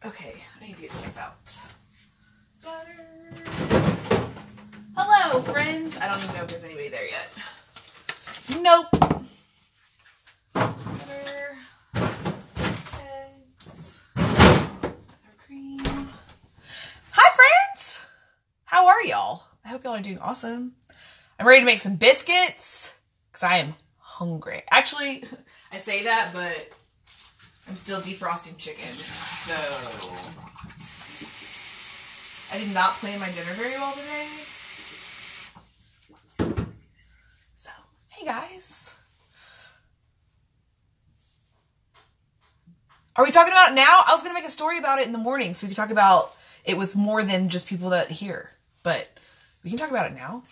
Okay, I need to get stuff out. Butter. Hello, friends. I don't even know if there's anybody there yet. Nope. Butter. Eggs. Sour cream. Hi, friends. How are y'all? I hope y'all are doing awesome. I'm ready to make some biscuits because I am hungry. Actually, I say that, but I'm still defrosting chicken, so I did not plan my dinner very well today. So, hey guys. Are we talking about it now? I was going to make a story about it in the morning so we could talk about it with more than just people that hear, but we can talk about it now.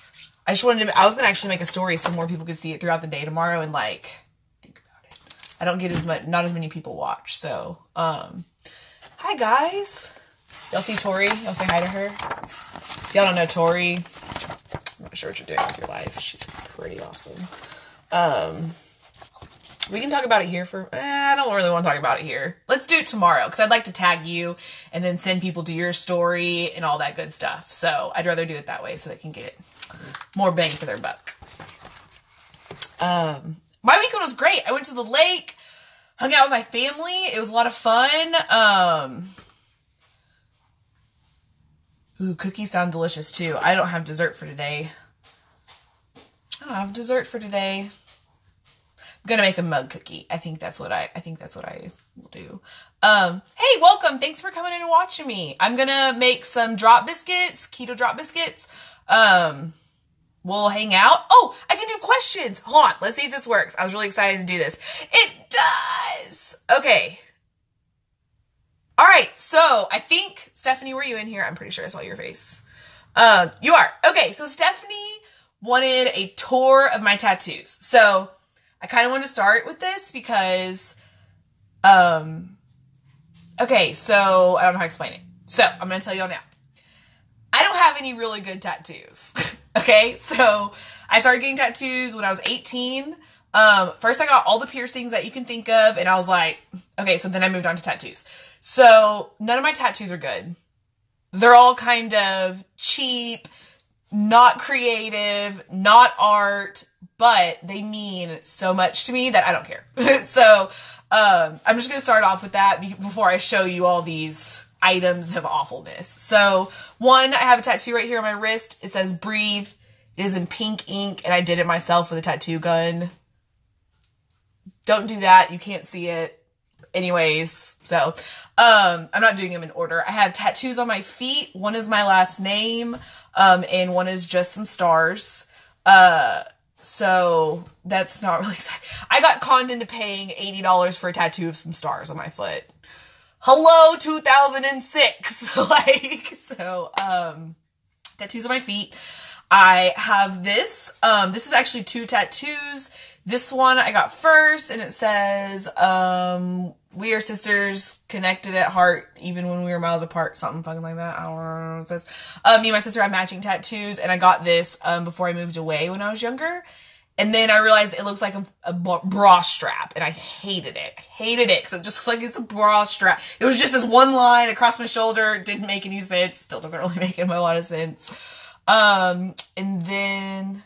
I was going to actually make a story so more people could see it throughout the day tomorrow and like think about it. I don't get not as many people watch. So, hi guys. Y'all see Tori? Y'all say hi to her. If y'all don't know Tori, I'm not sure what you're doing with your life. She's pretty awesome. We can talk about it here I don't really want to talk about it here. Let's do it tomorrow because I'd like to tag you and then send people to your story and all that good stuff. So I'd rather do it that way so they can get more bang for their buck. My weekend was great. I went to the lake, hung out with my family. It was a lot of fun. Ooh, cookies sound delicious too. I don't have dessert for today. I'm gonna make a mug cookie. I think that's what I will do. Hey, welcome. Thanks for coming in and watching me. I'm gonna make some drop biscuits, keto drop biscuits. We'll hang out. Oh, I can do questions. Hold on. Let's see if this works. I was really excited to do this. It does. Okay. All right. So I think, Stephanie, were you in here? I'm pretty sure I saw your face. You are. Okay. So Stephanie wanted a tour of my tattoos. So I kind of want to start with this because, okay, so I don't know how to explain it. So I'm going to tell y'all now. I don't have any really good tattoos. Okay, so I started getting tattoos when I was 18. First I got all the piercings that you can think of, and I was like, okay, so then I moved on to tattoos. So none of my tattoos are good. They're all kind of cheap, not creative, not art, but they mean so much to me that I don't care. So I'm just going to start off with that before I show you all these items of awfulness. So one, I have a tattoo right here on my wrist. It says breathe. It is in pink ink and I did it myself with a tattoo gun. Don't do that. You can't see it. Anyways, so I'm not doing them in order. I have tattoos on my feet. One is my last name and one is just some stars. So that's not really exciting. I got conned into paying $80 for a tattoo of some stars on my foot. Hello, 2006. Tattoos on my feet. I have this. This is actually two tattoos. This one I got first and it says, we are sisters connected at heart, even when we were miles apart, something fucking like that. I don't know what it says. Me and my sister have matching tattoos and I got this, before I moved away when I was younger. And then I realized it looks like a bra strap, and I hated it. I hated it, because it just looks like it's a bra strap. It was just this one line across my shoulder. It didn't make any sense. Still doesn't really make a lot of sense. And then,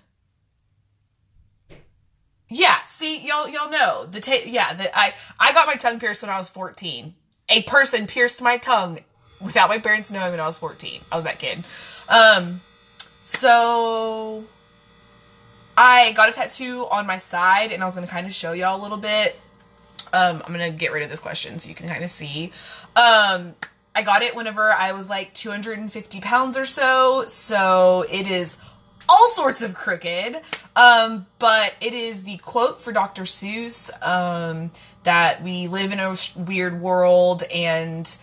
yeah, see, y'all know. I got my tongue pierced when I was 14. A person pierced my tongue without my parents knowing when I was 14. I was that kid. So I got a tattoo on my side, and I was going to kind of show y'all a little bit. I'm going to get rid of this question so you can kind of see. I got it whenever I was like 250 pounds or so. So it is all sorts of crooked. But it is the quote for Dr. Seuss, that we live in a weird world and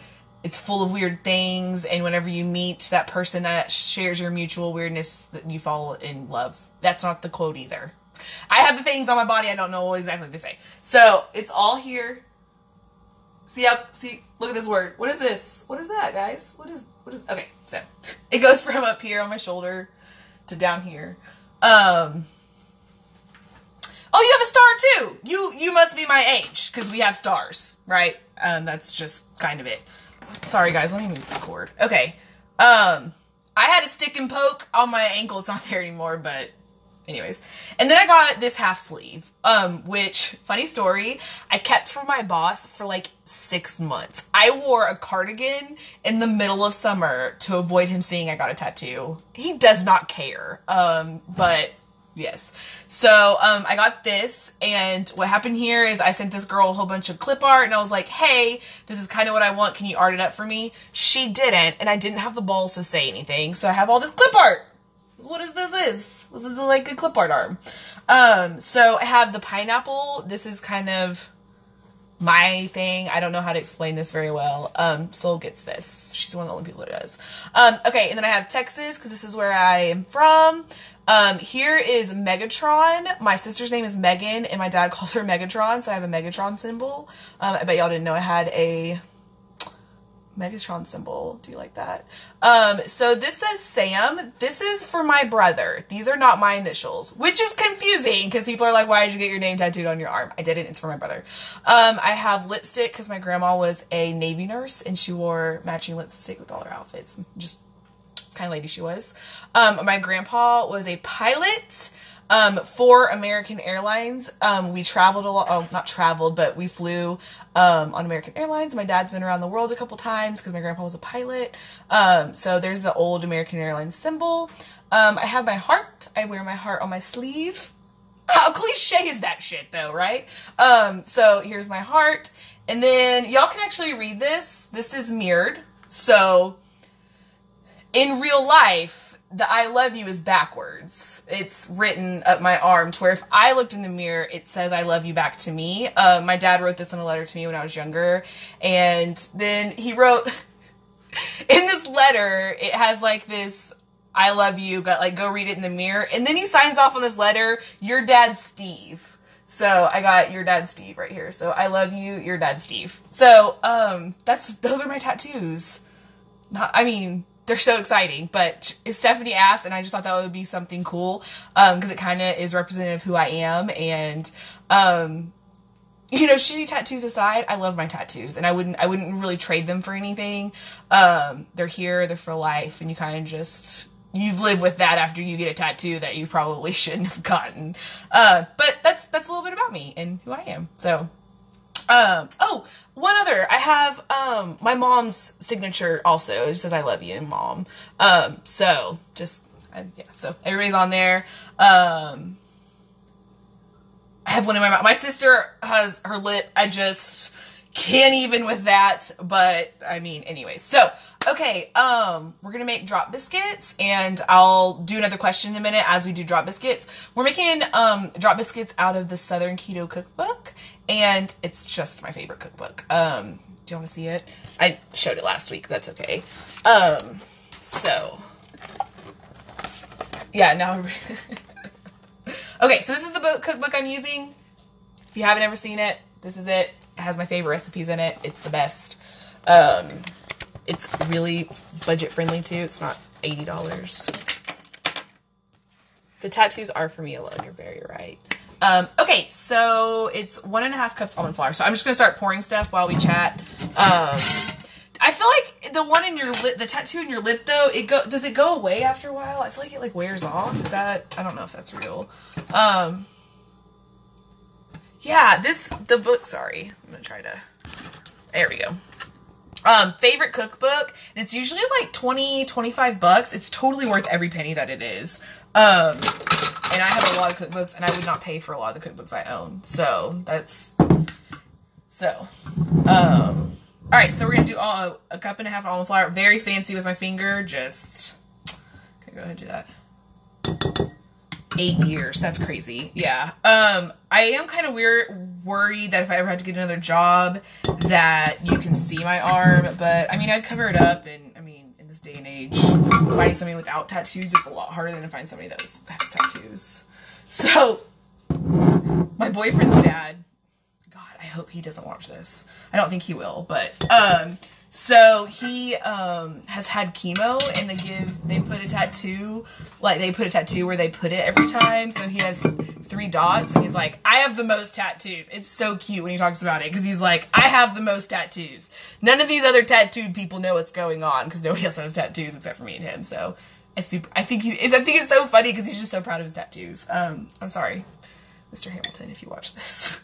it's full of weird things. And whenever you meet that person that shares your mutual weirdness, that you fall in love. That's not the quote either. I have the things on my body. I don't know exactly what they say. So it's all here. See, look at this word. What is this? What is that, guys? What is, okay. So it goes from up here on my shoulder to down here. Oh, you have a star too. You must be my age because we have stars, right? That's just kind of it. Sorry guys, let me move this cord. Okay. I had a stick and poke on my ankle. It's not there anymore, but anyways. And then I got this half sleeve, which, funny story, I kept from my boss for like 6 months. I wore a cardigan in the middle of summer to avoid him seeing I got a tattoo. He does not care. But yes. So, I got this, and what happened here is I sent this girl a whole bunch of clip art, and I was like, hey, this is kind of what I want. Can you art it up for me? She didn't, and I didn't have the balls to say anything, so I have all this clip art. What is this? This is like a clip art arm. So I have the pineapple. This is kind of my thing. I don't know how to explain this very well. Soul gets this. She's one of the only people that does. Okay, and then I have Texas, because this is where I am from. Here is Megatron. My sister's name is Megan, and my dad calls her Megatron, so I have a Megatron symbol. I bet y'all didn't know I had a Megatron symbol. Do you like that? So this says Sam. This is for my brother. These are not my initials, which is confusing because people are like, why did you get your name tattooed on your arm? I didn't. It's for my brother. I have lipstick because my grandma was a Navy nurse and she wore matching lipstick with all her outfits. Just kind of lady she was. My grandpa was a pilot for American Airlines. We traveled a lot. Oh, not traveled, but we flew on American Airlines. My dad's been around the world a couple times because my grandpa was a pilot. So there's the old American Airlines symbol. I have my heart. I wear my heart on my sleeve. How cliche is that shit though, right? So here's my heart. And then y'all can actually read this. This is mirrored. So in real life, the I love you is backwards. It's written up my arm to where if I looked in the mirror, it says I love you back to me. My dad wrote this in a letter to me when I was younger. And then he wrote, in this letter, it has like this, I love you, but like go read it in the mirror. And then he signs off on this letter, your dad Steve. So I got your dad Steve right here. So I love you, your dad Steve. So those are my tattoos. I mean, they're so exciting, but Stephanie asked, and I just thought that would be something cool, because it kind of is representative of who I am, and, you know, shitty tattoos aside, I love my tattoos, and I wouldn't really trade them for anything. They're here, they're for life, and you kind of just, you live with that after you get a tattoo that you probably shouldn't have gotten. But that's a little bit about me and who I am, so. Oh, one other. I have, my mom's signature also. It says, I love you, Mom. So, just, yeah, so everybody's on there. I have one in my mouth. My sister has her lip. I just can't even with that, but, I mean, anyways. So, okay, we're gonna make drop biscuits, and I'll do another question in a minute as we do drop biscuits. We're making, drop biscuits out of the Southern Keto Cookbook, and it's just my favorite cookbook. Do you want to see it? I showed it last week, but that's okay. So, yeah, now, okay, so this is the cookbook I'm using. If you haven't ever seen it, this is it. It has my favorite recipes in it. It's the best. It's really budget friendly too. It's not $80. The tattoos are for me alone. You're very right. Okay, so it's 1.5 cups almond flour. So I'm just gonna start pouring stuff while we chat. I feel like the one in your lip, the tattoo in your lip though, does it go away after a while? I feel like it like wears off. Is that, I don't know if that's real. Yeah, the book, sorry. I'm gonna try to, there we go. Favorite cookbook, and it's usually like $20-25. It's totally worth every penny that it is. And I have a lot of cookbooks, and I would not pay for a lot of the cookbooks I own. So that's, so, alright, so we're gonna do a 1.5 cups almond flour. Very fancy with my finger, just, okay, go ahead and do that. 8 years, that's crazy. Yeah. I am kind of worried that if I ever had to get another job that you can see my arm, but I mean, I'd cover it up, and I mean, in this day and age, finding somebody without tattoos is a lot harder than to find somebody that has tattoos. So, my boyfriend's dad, God, I hope he doesn't watch this. I don't think he will, but, So he has had chemo, and they put a tattoo where they put it every time. So he has 3 dots, and he's like, I have the most tattoos. It's so cute when he talks about it, because he's like, I have the most tattoos. None of these other tattooed people know what's going on, because nobody else has tattoos except for me and him. So I think it's so funny because he's just so proud of his tattoos. I'm sorry, Mr. Hamilton, if you watch this.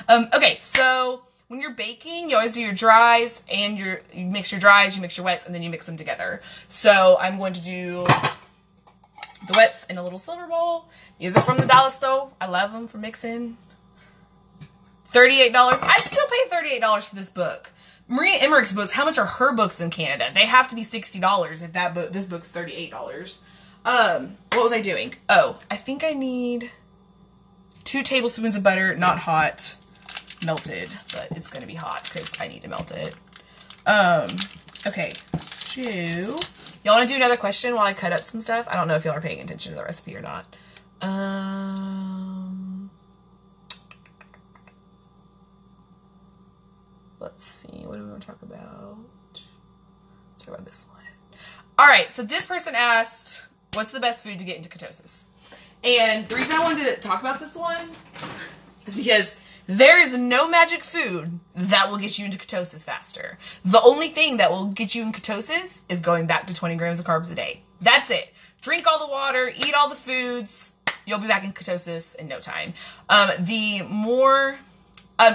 Okay, so when you're baking, you always do your dries and you mix your dries, you mix your wets, and then you mix them together. So I'm going to do the wets in a little silver bowl. These are from the dollar store. I love them for mixing. $38. I'd still pay $38 for this book. Maria Emmerich's books, how much are her books in Canada? They have to be $60 if this book's $38. What was I doing? Oh, I think I need 2 tablespoons of butter, not hot, melted, but it's gonna be hot because I need to melt it. Okay, so y'all want to do another question while I cut up some stuff? I don't know if y'all are paying attention to the recipe or not. Let's see, what do we want to talk about? Let's talk about this one. All right, so this person asked, what's the best food to get into ketosis? And the reason I wanted to talk about this one is because there is no magic food that will get you into ketosis faster. The only thing that will get you in ketosis is going back to 20 grams of carbs a day. That's it. Drink all the water, eat all the foods, you'll be back in ketosis in no time. The more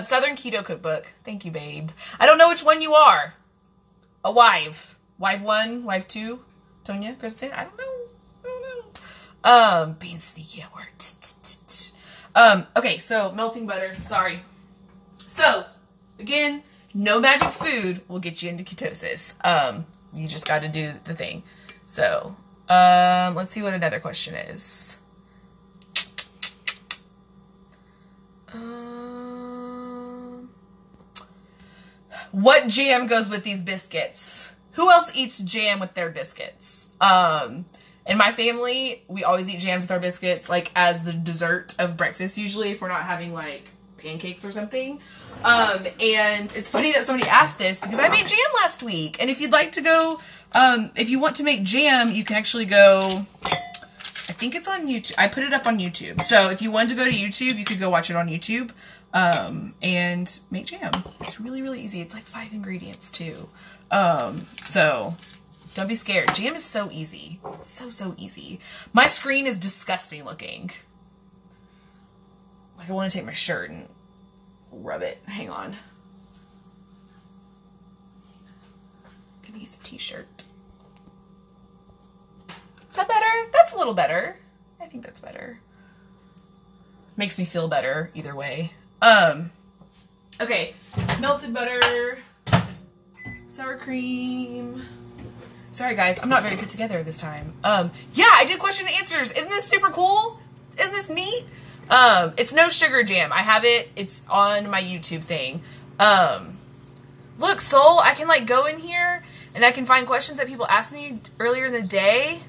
Southern Keto Cookbook. Thank you, babe. I don't know which one you are. A wife. Wife 1, wife 2. Tonya, Kristen? I don't know. Being sneaky at work. Okay, so melting butter. Sorry. So, again, no magic food will get you into ketosis. You just got to do the thing. So, let's see what another question is. What jam goes with these biscuits? Who else eats jam with their biscuits? In my family, we always eat jams with our biscuits, like as the dessert of breakfast, usually, if we're not having like pancakes or something. And it's funny that somebody asked this because I made jam last week. And if you'd like to go, if you want to make jam, you can actually go, I think it's on YouTube. I put it up on YouTube. So if you want to go to YouTube, you could go watch it on YouTube. And make jam. It's really, really easy. It's like 5 ingredients too. So don't be scared. Jam is so easy. It's so easy. My screen is disgusting looking. Like I want to take my shirt and rub it. Hang on. I'm gonna use a t-shirt. Is that better? That's a little better. I think that's better. Makes me feel better either way. Okay, melted butter, sour cream. Sorry guys, I'm not very put together this time. Yeah, I did question and answers. Isn't this super cool? Isn't this neat? It's no sugar jam. I have it. It's on my YouTube thing. Look, Soul, I can like go in here and I can find questions that people asked me earlier in the day.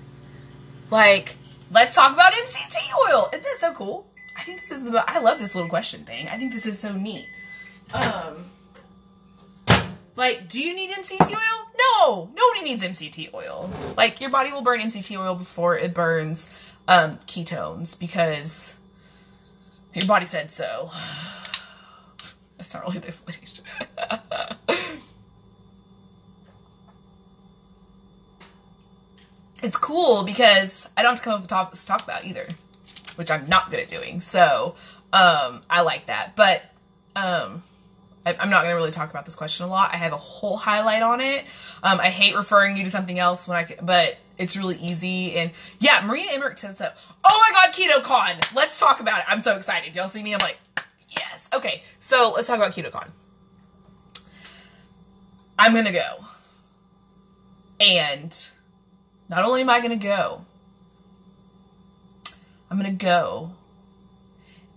Like, let's talk about MCT oil. Isn't that so cool? I think this is I love this little question thing. I think this is so neat. Like, do you need MCT oil? No, nobody needs MCT oil. Like, your body will burn MCT oil before it burns ketones because your body said so. That's not really the explanation. It's cool because I don't have to come up with topics to talk about either, which I'm not good at doing. So, I like that. But, I'm not going to really talk about this question a lot. I have a whole highlight on it. I hate referring you to something else but it's really easy. And yeah, Maria Emmerich says so. Oh my God, KetoCon. Let's talk about it. I'm so excited. Y'all see me? I'm like, yes. Okay. So let's talk about KetoCon. I'm going to go. And not only am I going to go, I'm going to go.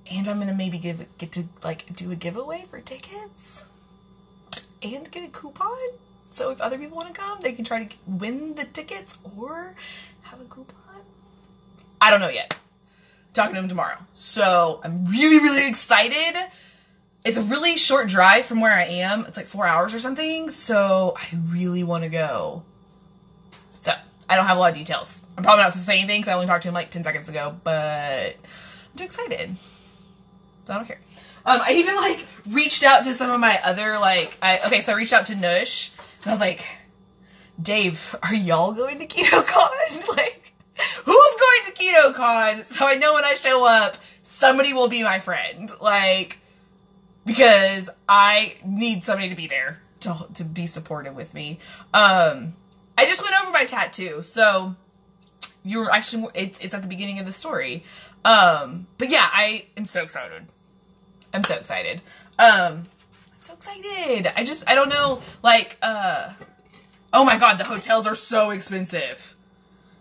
And I'm going to maybe get to like do a giveaway for tickets and get a coupon. So if other people want to come, they can try to win the tickets or have a coupon. I don't know yet. I'm talking to them tomorrow. So I'm really, really excited. it's a really short drive from where I am. It's like 4 hours or something. So I really want to go. So I don't have a lot of details. I'm probably not supposed to say anything because I only talked to him like 10 seconds ago, but I'm too excited. So I don't care. I even like reached out to some of my other so I reached out to Nush and I was like, Dave, are y'all going to KetoCon? Like, who's going to KetoCon? So I know when I show up, somebody will be my friend. Like, because I need somebody to be there to be supportive with me. I just went over my tattoo, so you're actually, it's at the beginning of the story. But yeah, I am so excited. I'm so excited. I don't know, like, oh my god, the hotels are so expensive.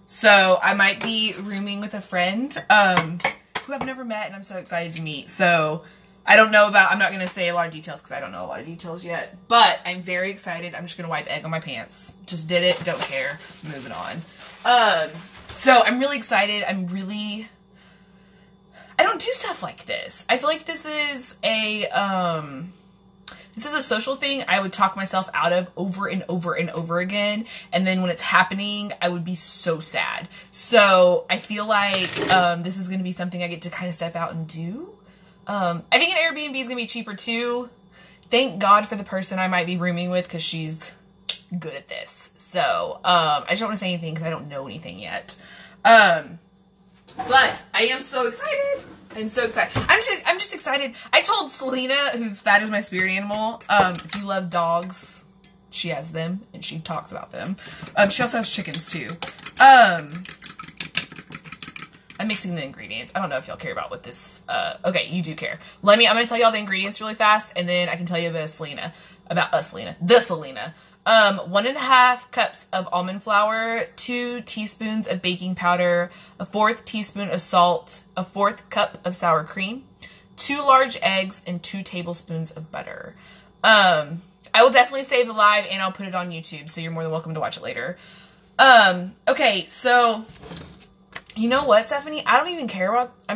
So I might be rooming with a friend, who I've never met and I'm so excited to meet. So I don't know I'm not going to say a lot of details because I don't know a lot of details yet, but I'm very excited. I'm just going to wipe egg on my pants. Just did it. Don't care. Moving on. So I'm really excited. I don't do stuff like this. I feel like this is a social thing I would talk myself out of over and over and over again. And then when it's happening, I would be so sad. So I feel like this is going to be something I get to kind of step out and do. I think an Airbnb is going to be cheaper too. Thank God for the person I might be rooming with because she's good at this. So I just don't want to say anything because I don't know anything yet. But I am so excited. I'm so excited. I'm just excited. I told Selena, who's fat as my spirit animal, if you love dogs, she has them and she talks about them. She also has chickens too. I'm mixing the ingredients. I don't know if y'all care about what this, okay, you do care. I'm going to tell y'all the ingredients really fast and then I can tell you about Selena. The Selena. 1.5 cups of almond flour, 2 teaspoons of baking powder, a 1/4 teaspoon of salt, a 1/4 cup of sour cream, 2 large eggs, and 2 tablespoons of butter. I will definitely save the live and I'll put it on YouTube, so you're more than welcome to watch it later. Okay, so you know what, Stephanie? I don't even care about, I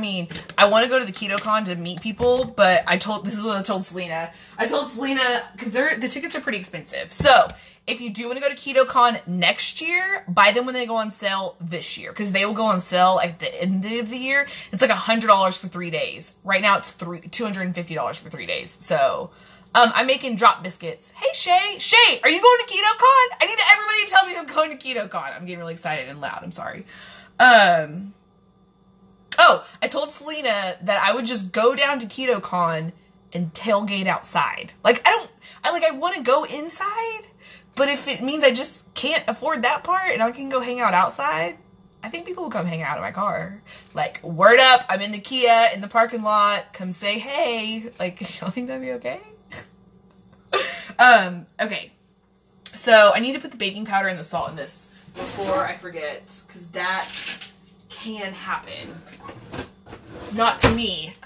want to go to the KetoCon to meet people, but this is what I told Selena. I told Selena, because the tickets are pretty expensive. So, if you do want to go to KetoCon next year, buy them when they go on sale this year, because they will go on sale at the end of the year. It's like $100 for 3 days. Right now, it's $250 for 3 days. So, I'm making drop biscuits. Hey, Shay! Shay, are you going to KetoCon? I need everybody to tell me who's going to KetoCon. I'm getting really excited and loud. I'm sorry. Oh, I told Selena that I would just go down to KetoCon and tailgate outside. Like, I want to go inside, but if it means I just can't afford that part and I can go hang out outside, I think people will come hang out in my car. Like, word up, I'm in the Kia in the parking lot, come say hey. Like, y'all think that'd be okay? Okay. So, I need to put the baking powder and the salt in this before I forget, because that can happen. Not to me,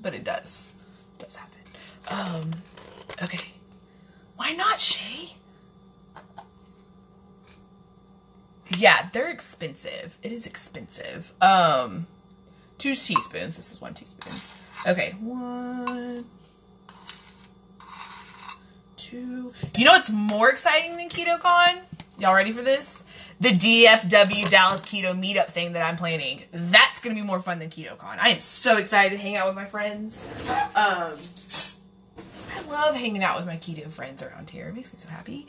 but it does. It does happen. Okay. Why not, Shay? Yeah, they're expensive. It is expensive. 2 teaspoons. This is 1 teaspoon. Okay, 1, 2. You know what's more exciting than KetoCon? Y'all ready for this? The DFW Dallas Keto meetup thing that I'm planning. That's going to be more fun than KetoCon. I am so excited to hang out with my friends. I love hanging out with my keto friends around here. It makes me so happy.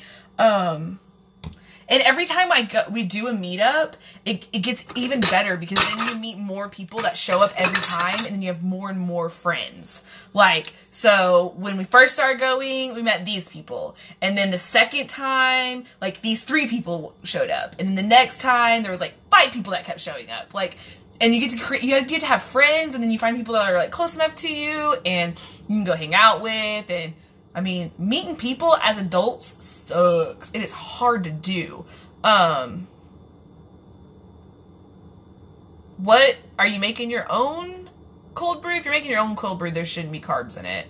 And every time we do a meetup, it gets even better because then you meet more people that show up every time and then you have more and more friends. Like, so when we first started going, we met these people. And then the second time, like, these 3 people showed up. And then the next time, there was like 5 people that kept showing up. Like, and you get to have friends, and then you find people that are like close enough to you and you can go hang out with. And meeting people as adults sucks. It is hard to do. What are you making your own cold brew? If you're making your own cold brew, there shouldn't be carbs in it.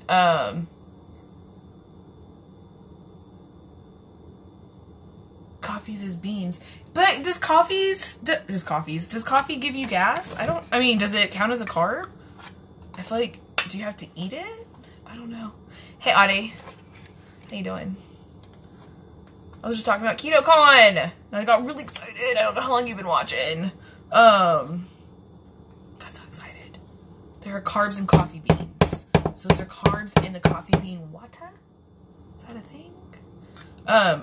Coffees is beans. But does coffee give you gas? Does it count as a carb? I feel like, do you have to eat it? I I don't know. Hey, Adi. How you doing? I was just talking about KetoCon, and I got really excited. I don't know how long you've been watching. Got so excited. There are carbs in coffee beans. So those are carbs in the coffee bean water? Is that a thing?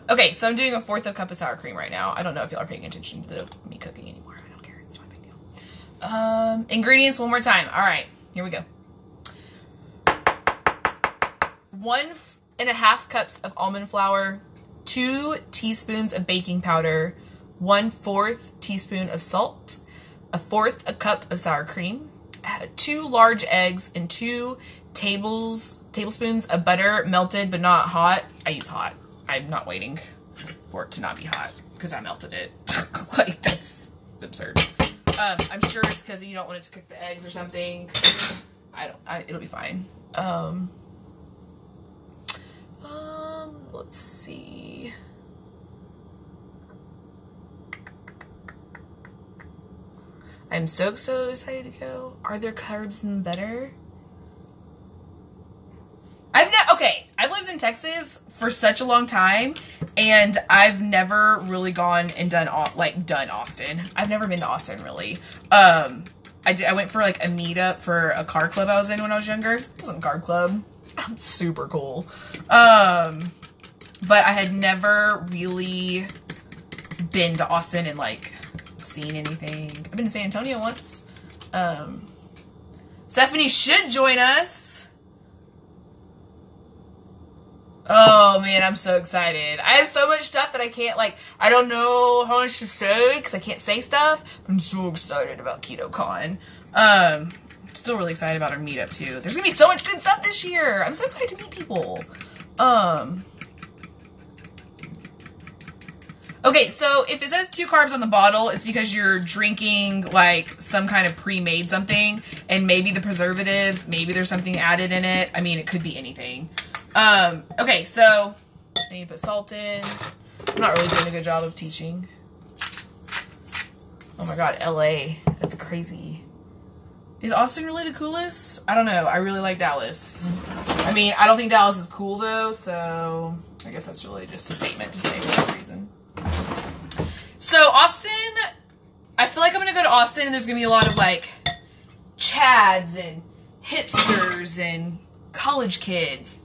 Okay, so I'm doing a 1/4 cup of sour cream right now. I don't know if y'all are paying attention to me cooking anymore. I don't care. It's not a big deal. Ingredients one more time. All right, here we go. 1.5 cups of almond flour, 2 teaspoons of baking powder, 1/4 teaspoon of salt, 1/4 cup of sour cream, 2 large eggs, and 2 tablespoons of butter, melted but not hot. I use hot. I'm not waiting for it to not be hot because I melted it. Like, that's absurd. I'm sure it's because you don't want it to cook the eggs or something. It'll be fine. Let's see. I'm so excited to go. Are there carbs in butter? I've lived in Texas for such a long time, and I've never really gone and done Austin. I've never been to Austin, really. I went for like a meetup for a car club I was in when I was younger. It wasn't a car club. I'm super cool. But I had never really been to Austin and like seen anything. I've been to San Antonio once. Stephanie should join us. Oh man, I'm so excited. I have so much stuff that I can't, I don't know how much to say because I can't say stuff, but I'm so excited about KetoCon. Still really excited about our meetup too. There's gonna be so much good stuff this year. I'm so excited to meet people. Okay, so if it says 2 carbs on the bottle, it's because you're drinking like some kind of pre-made something, and maybe the preservatives, maybe there's something added in it. I mean, it could be anything. Okay, so I need to put salt in. I'm not really doing a good job of teaching. Oh my god, LA. That's crazy. Is Austin really the coolest? I don't know. I really like Dallas. I mean, I don't think Dallas is cool though, so I guess that's really just a statement to say for some reason. So Austin, I feel like I'm gonna go to Austin and there's gonna be a lot of like chads and hipsters and college kids.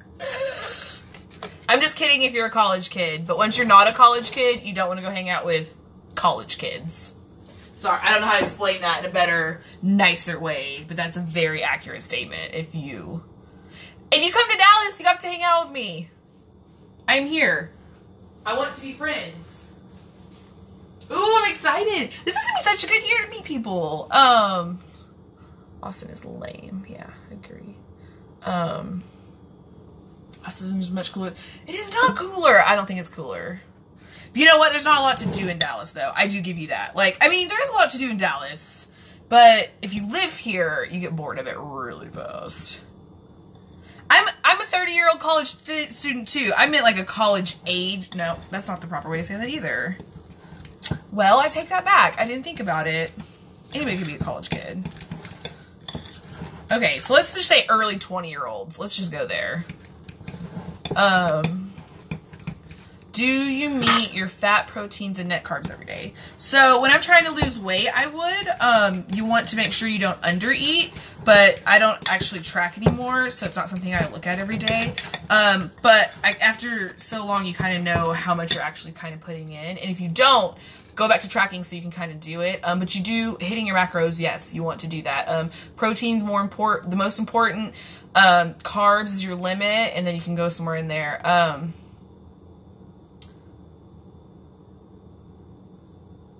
I'm just kidding if you're a college kid, but once you're not a college kid, you don't want to go hang out with college kids. Sorry, I don't know how to explain that in a better, nicer way, but that's a very accurate statement. If you come to Dallas, you have to hang out with me. I'm here. I want to be friends. Ooh, I'm excited. This is gonna be such a good year to meet people. Austin is lame. Yeah, I agree. Austin is much cooler. It is not cooler. I don't think it's cooler. But you know what? There's not a lot to do in Dallas, though. I do give you that. Like, I mean, there is a lot to do in Dallas. But if you live here, you get bored of it really fast. I'm a 30-year-old college student, too. I meant like a college age. No, that's not the proper way to say that either. Well, I take that back. I didn't think about it. Anybody could be a college kid. Okay, so let's just say early 20-year-olds. Let's just go there. Do you meet your fat, proteins, and net carbs every day? So when I'm trying to lose weight, I would. You want to make sure you don't undereat, but I don't actually track anymore, so it's not something I look at every day. But after so long, you kind of know how much you're actually kind of putting in, and if you don't, go back to tracking so you can kind of do it. But you do, hitting your macros, yes, you want to do that. Protein's the most important. Carbs is your limit, and then you can go somewhere in there.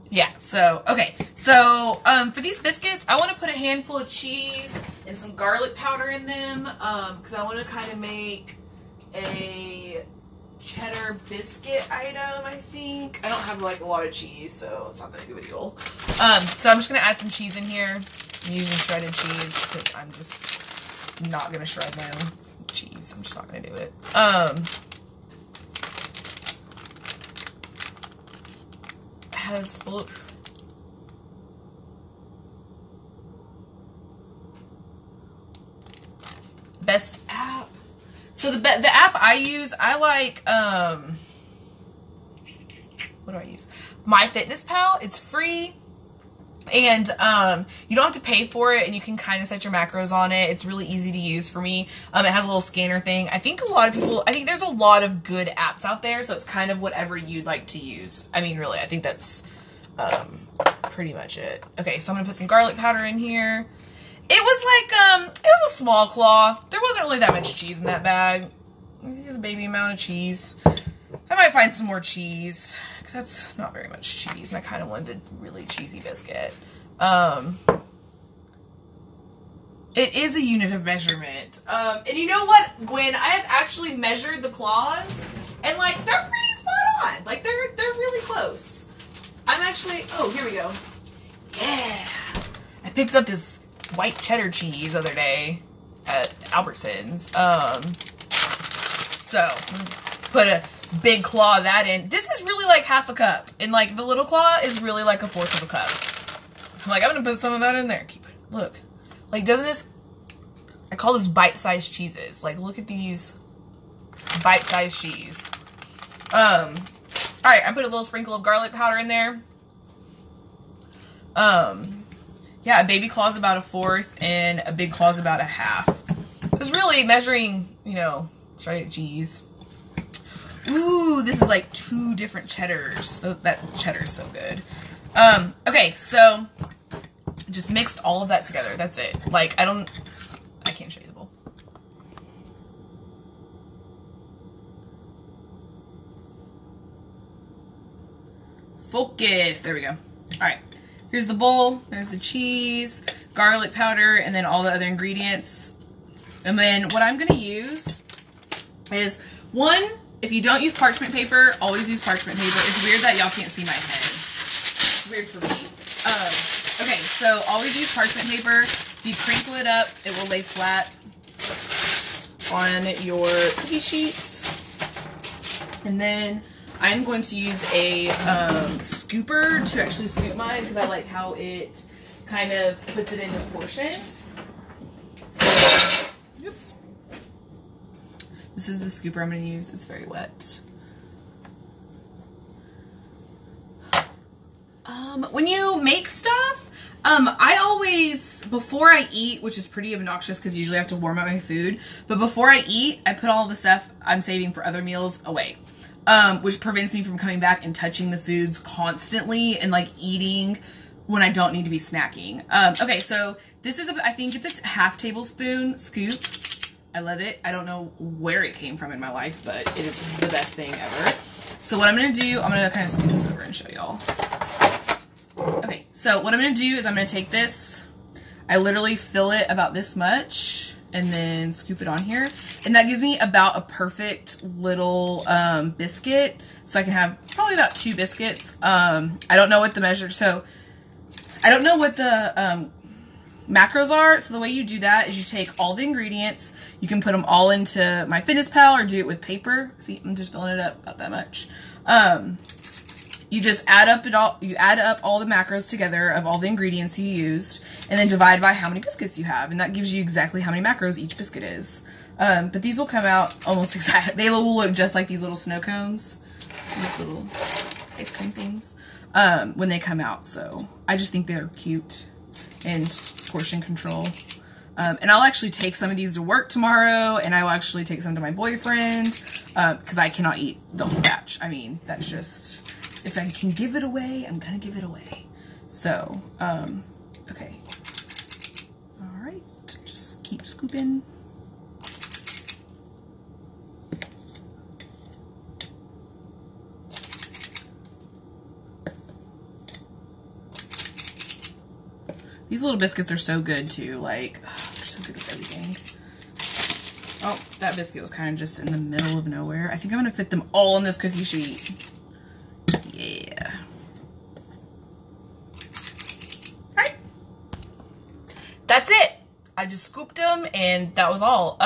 Yeah, so, okay. So, for these biscuits, I want to put a handful of cheese and some garlic powder in them, because I want to kind of make a cheddar biscuit item, I think. I don't have, like, a lot of cheese, so it's not that big of a deal. So I'm just going to add some cheese in here. I'm using shredded cheese, because I'm just not going to shred my own cheese. I'm just not going to do it. Has bullet. Best app. So the app I use, I like, what do I use? MyFitnessPal. It's free. And you don't have to pay for it, and you can kind of set your macros on it. It's really easy to use for me. It has a little scanner thing. I think there's a lot of good apps out there, so it's kind of whatever you'd like to use. I mean, really, I think that's pretty much it. Okay, so I'm gonna put some garlic powder in here. It was like, it was a small claw. There wasn't really that much cheese in that bag. The baby amount of cheese. I might find some more cheese, because that's not very much cheese, and I kind of wanted a really cheesy biscuit. It is a unit of measurement. And you know what, Gwen? I have actually measured the claws, and like, they're pretty spot on. Like, they're really close. I'm actually, oh, here we go. Yeah. I picked up this white cheddar cheese the other day at Albertsons. So, put a big claw of that in. This is really like half a cup. And like the little claw is really like a fourth of a cup. I'm like, I'm gonna put some of that in there. Keep it. Look. Like, doesn't this, I call this bite-sized cheeses. Like, look at these bite-sized cheese. Alright, I put a little sprinkle of garlic powder in there. Yeah, a baby claw's about a fourth and a big claw's about a half. Because really measuring, you know, shredded cheese. Ooh, this is like 2 different cheddars. That cheddar's so good. Okay, so just mixed all of that together. That's it. Like, I can't show you the bowl. Focus. There we go. All right. Here's the bowl. There's the cheese, garlic powder, and then all the other ingredients. And then what I'm going to use is, one, if you don't use parchment paper, always use parchment paper. It's weird that y'all can't see my head. It's weird for me. Okay, so always use parchment paper. If you crinkle it up, it will lay flat on your cookie sheets. And then I'm going to use a scooper to actually scoop mine, because I like how it kind of puts it into portions. So, oops. This is the scooper I'm going to use. It's very wet. When you make stuff, I always, before I eat, which is pretty obnoxious because usually I have to warm up my food, but before I eat, I put all the stuff I'm saving for other meals away. Which prevents me from coming back and touching the foods constantly and like eating when I don't need to be snacking. Okay, so this is, I think it's a half tablespoon scoop. I love it. I don't know where it came from in my life, but it is the best thing ever. So what I'm going to do, I'm going to kind of scoop this over and show y'all. Okay, so what I'm going to do is I'm going to take this, I literally fill it about this much, and then scoop it on here. And that gives me about a perfect little biscuit. So I can have probably about 2 biscuits. I don't know what the measure, so I don't know what the macros are. So the way you do that is you take all the ingredients. You can put them all into MyFitnessPal or do it with paper. See, I'm just filling it up about that much. You just add up all the macros together of all the ingredients you used, and then divide by how many biscuits you have, and that gives you exactly how many macros each biscuit is. But these will come out almost exactly. They will look just like these little snow cones, these little ice cream things, when they come out. So I just think they're cute and portion control. And I'll actually take some of these to work tomorrow, and I will actually take some to my boyfriend, because I cannot eat the whole batch. I mean, that's just, if I can give it away, I'm gonna give it away. So, okay. All right, just keep scooping. These little biscuits are so good too, like, oh, they're so good with everything. Oh, that biscuit was kind of just in the middle of nowhere. I think I'm gonna fit them all on this cookie sheet. Yeah. Alright. That's it. I just scooped them and that was all.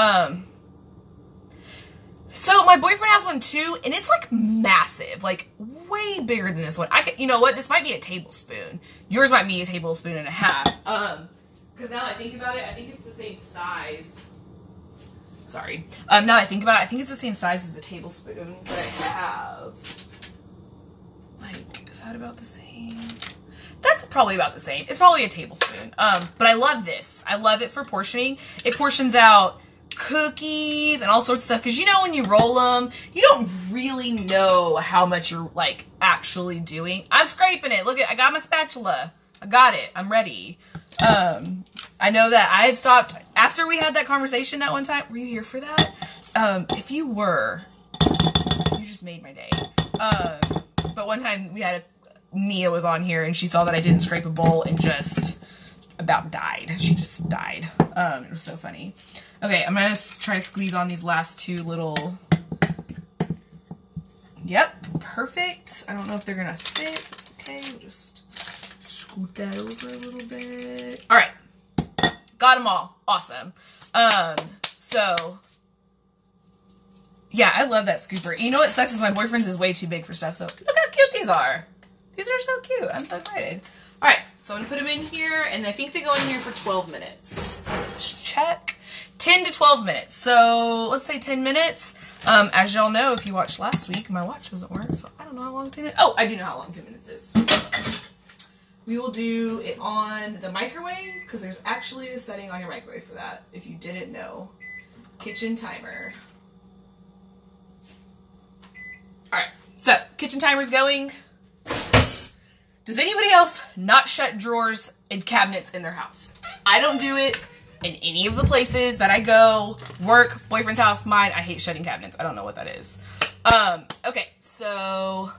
So my boyfriend has one too, and it's like massive, like way bigger than this one. You know what? This might be a tablespoon. Yours might be a tablespoon and a half. Because now that I think about it, I think it's the same size. Sorry. Now that I think about it, I think it's the same size as a tablespoon that I have. Like, is that about the same? That's probably about the same. It's probably a tablespoon. But I love this. I love it for portioning. It portions out cookies and all sorts of stuff. Because you know when you roll them, you don't really know how much you're, like, actually doing. I'm scraping it. Look, I got my spatula. I got it. I'm ready. I know that I've stopped, after we had that conversation that one time. Were you here for that? If you were, you just made my day. But one time we had Mia was on here and she saw that I didn't scrape a bowl and just about died. She just died. It was so funny. Okay, I'm gonna try to squeeze on these last two little. Yep, perfect. I don't know if they're gonna fit. That's okay. We'll just scoot that over a little bit. All right, got them all. Awesome. So yeah, I love that scooper. You know what sucks is my boyfriend's is way too big for stuff. So look how cute these are. These are so cute. I'm so excited. All right, so I'm gonna put them in here, and I think they go in here for 12 minutes. So let's check. 10 to 12 minutes. So let's say 10 minutes. As y'all know, if you watched last week, my watch doesn't work, so I don't know how long 10 minutes. Oh, I do know how long 10 minutes is. We will do it on the microwave because there's actually a setting on your microwave for that. If you didn't know, kitchen timer. All right, so kitchen timer's going. Does anybody else not shut drawers and cabinets in their house? I don't do it in any of the places that I go, work, boyfriend's house, mine. I hate shutting cabinets. I don't know what that is. Okay, so.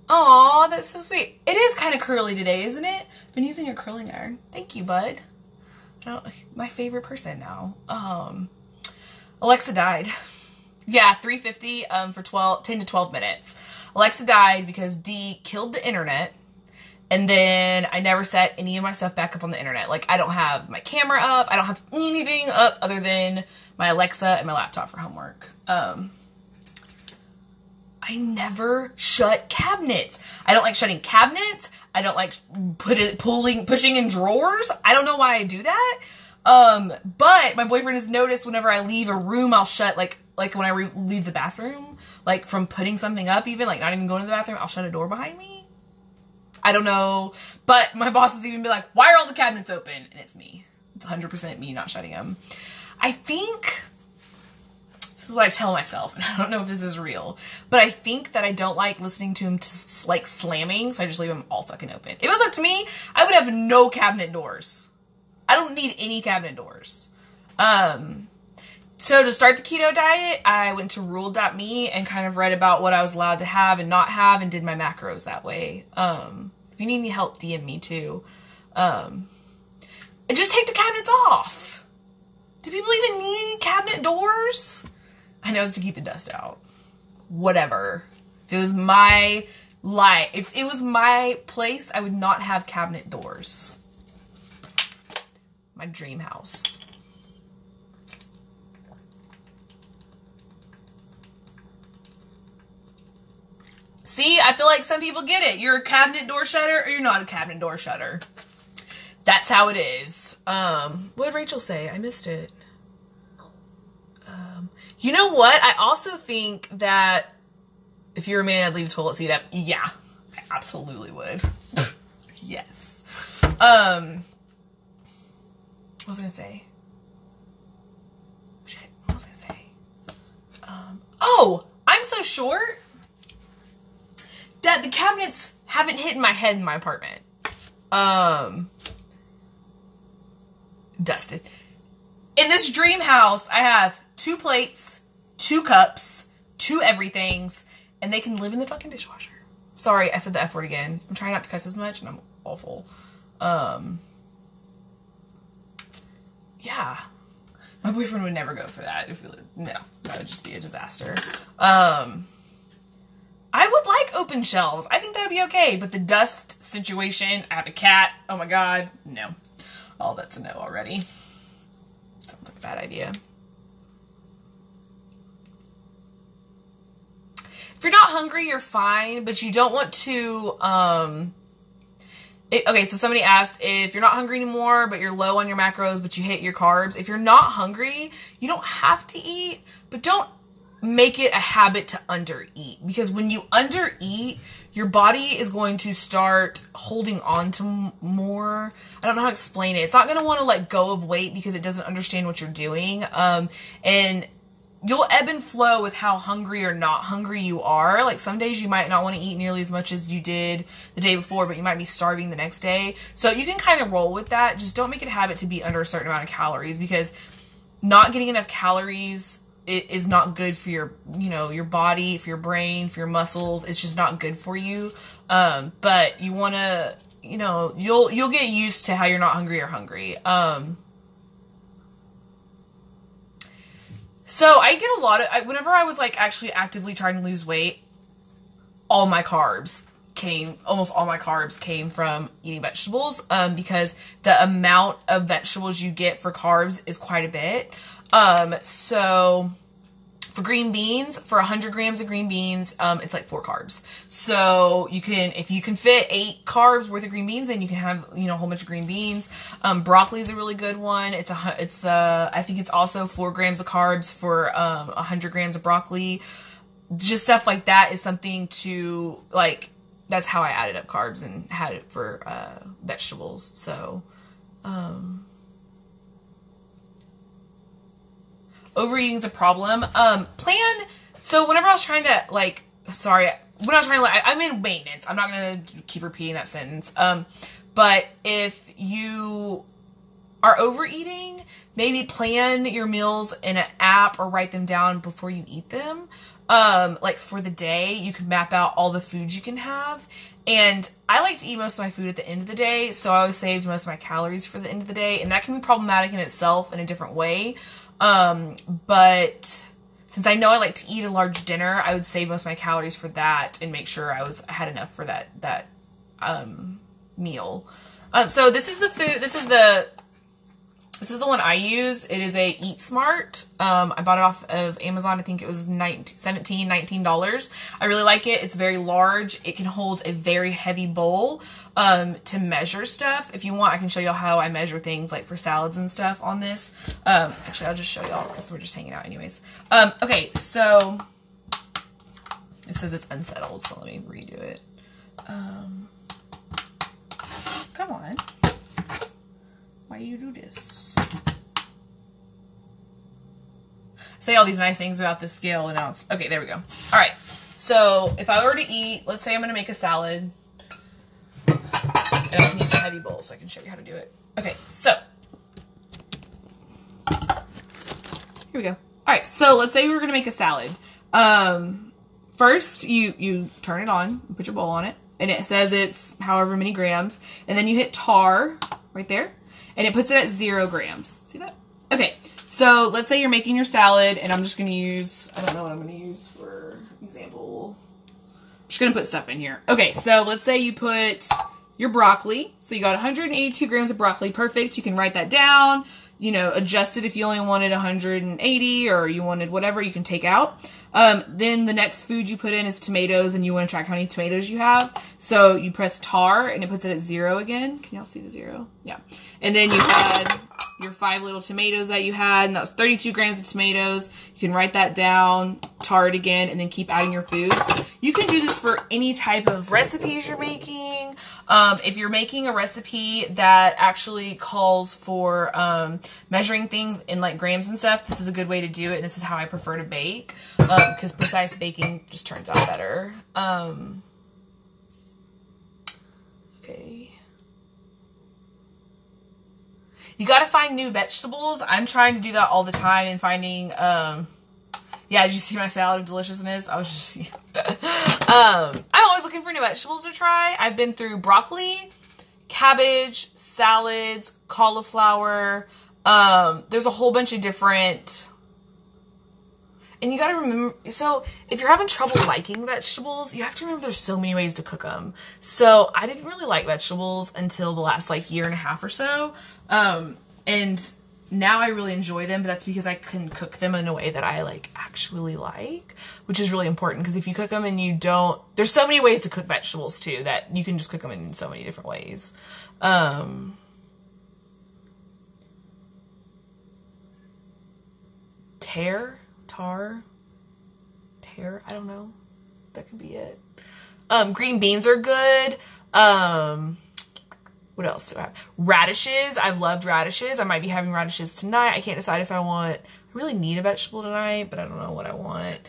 Aw, that's so sweet. It is kind of curly today, isn't it? Been using your curling iron. Thank you, bud. My favorite person now. Alexa died. Yeah, 350 for 10 to 12 minutes. Alexa died because D killed the internet, and then I never set any of my stuff back up on the internet. Like, I don't have my camera up. I don't have anything up other than my Alexa and my laptop for homework. I never shut cabinets. I don't like shutting cabinets. I don't like pushing in drawers. I don't know why I do that. But my boyfriend has noticed whenever I leave a room, I'll shut, like when I leave the bathroom, like from putting something up even, like not even going to the bathroom, I'll shut a door behind me. I don't know. But my boss has even been like, why are all the cabinets open? And it's me. It's 100% me not shutting them. I think, this is what I tell myself, and I don't know if this is real, but I think that I don't like listening to them like slamming, so I just leave them all fucking open. If it was up to me, I would have no cabinet doors. I don't need any cabinet doors. So to start the keto diet, I went to rule.me and kind of read about what I was allowed to have and not have and did my macros that way. If you need any help, DM me too. And just take the cabinets off. Do people even need cabinet doors? I know it's to keep the dust out. Whatever. If it was my life, if it was my place, I would not have cabinet doors. My dream house. See, I feel like some people get it. You're a cabinet door shutter or you're not a cabinet door shutter. That's how it is. What did Rachel say? I missed it. You know what? I also think that if you're a man, I'd leave the toilet seat up. Yeah, I absolutely would. Yes. What was I gonna say? Shit, what was I gonna say? Oh, I'm so short that the cabinets haven't hit my head in my apartment. Dusted. In this dream house, I have 2 plates, 2 cups, 2 everythings, and they can live in the fucking dishwasher. Sorry, I said the F word again. I'm trying not to cuss as much, and I'm awful. Yeah. My boyfriend would never go for that. No, that would just be a disaster. I would like open shelves. I think that would be okay, but the dust situation, I have a cat. Oh my God, no. Oh, that's a no already. Sounds like a bad idea. If you're not hungry, you're fine, but you don't want to Okay, so somebody asked if you're not hungry anymore, but you're low on your macros, but you hit your carbs. If you're not hungry, you don't have to eat, but don't make it a habit to undereat, because when you undereat, your body is going to start holding on to more. I don't know how to explain it. It's not going to want to let go of weight because it doesn't understand what you're doing. And you'll ebb and flow with how hungry or not hungry you are. Like some days you might not want to eat nearly as much as you did the day before, but you might be starving the next day. So you can kind of roll with that. Just don't make it a habit to be under a certain amount of calories, because not getting enough calories is not good for your, you know, your body, for your brain, for your muscles. It's just not good for you. But you want to, you know, you'll get used to how you're not hungry or hungry. So I get a lot of, whenever I was like actually actively trying to lose weight, almost all my carbs came from eating vegetables, because the amount of vegetables you get for carbs is quite a bit. So for green beans, for 100 grams of green beans, it's like 4 carbs. So you can, if you can fit 8 carbs worth of green beans, then you can have, you know, a whole bunch of green beans. Broccoli is a really good one. I think it's also 4 grams of carbs for, 100 grams of broccoli. Just stuff like that is something to, like, that's how I added up carbs and had it for, vegetables. So, overeating is a problem. So whenever I was trying to, like, I'm in maintenance. I'm not going to keep repeating that sentence. But if you are overeating, maybe plan your meals in an app or write them down before you eat them. Like for the day, you can map out all the foods you can have. And I like to eat most of my food at the end of the day, so I always saved most of my calories for the end of the day, and that can be problematic in itself in a different way. But since I know I like to eat a large dinner, I would save most of my calories for that and make sure I had enough for that meal. So this is the food, this is the one I use. It is a Eat Smart. I bought it off of Amazon. I think it was $19. I really like it. It's very large. It can hold a very heavy bowl to measure stuff. If you want, I can show y'all how I measure things like for salads and stuff on this. Actually, I'll just show y'all because we're just hanging out anyways. Okay, so it says it's unsettled, so let me redo it. Come on. Why do you do this? Say all these nice things about this scale, and now it's okay. There we go. All right. So if I were to eat, let's say I'm going to make a salad, and I can use a heavy bowl, so I can show you how to do it. Okay. So here we go. All right. So let's say we were going to make a salad. First, you turn it on, put your bowl on it, and it says it's however many grams, and then you hit tar right there. And it puts it at 0 grams. See that? Okay, so let's say you're making your salad, and I'm just going to use, I don't know what I'm going to use for example. I'm just going to put stuff in here. Okay, so let's say you put your broccoli. So you got 182 grams of broccoli. Perfect. You can write that down. You know, adjust it if you only wanted 180 or you wanted whatever you can take out. Then the next food you put in is tomatoes, and you want to track how many tomatoes you have. So you press tar, and it puts it at 0 again. Can y'all see the 0? Yeah. And then you had your 5 little tomatoes that you had, and that was 32 grams of tomatoes. You can write that down, tar it again, and then keep adding your foods. You can do this for any type of recipes you're making. If you're making a recipe that actually calls for measuring things in like grams and stuff, this is a good way to do it. This is how I prefer to bake, because precise baking just turns out better. Okay. You got to find new vegetables. I'm trying to do that all the time and finding, yeah, did you see my salad of deliciousness? I was just, I'm always looking for new vegetables to try. I've been through broccoli, cabbage, salads, cauliflower. There's a whole bunch of different, and you got to remember, so if you're having trouble liking vegetables, you have to remember there's so many ways to cook them. So I didn't really like vegetables until the last like year and a half or so. And now I really enjoy them, but that's because I can cook them in a way that I like actually like, which is really important, because if you cook them and you don't, there's so many ways to cook vegetables too, that you can just cook them in so many different ways. Tear, I don't know. That could be it. Green beans are good. What else do I have? Radishes. I've loved radishes. I might be having radishes tonight. I can't decide if I really need a vegetable tonight, but I don't know what I want.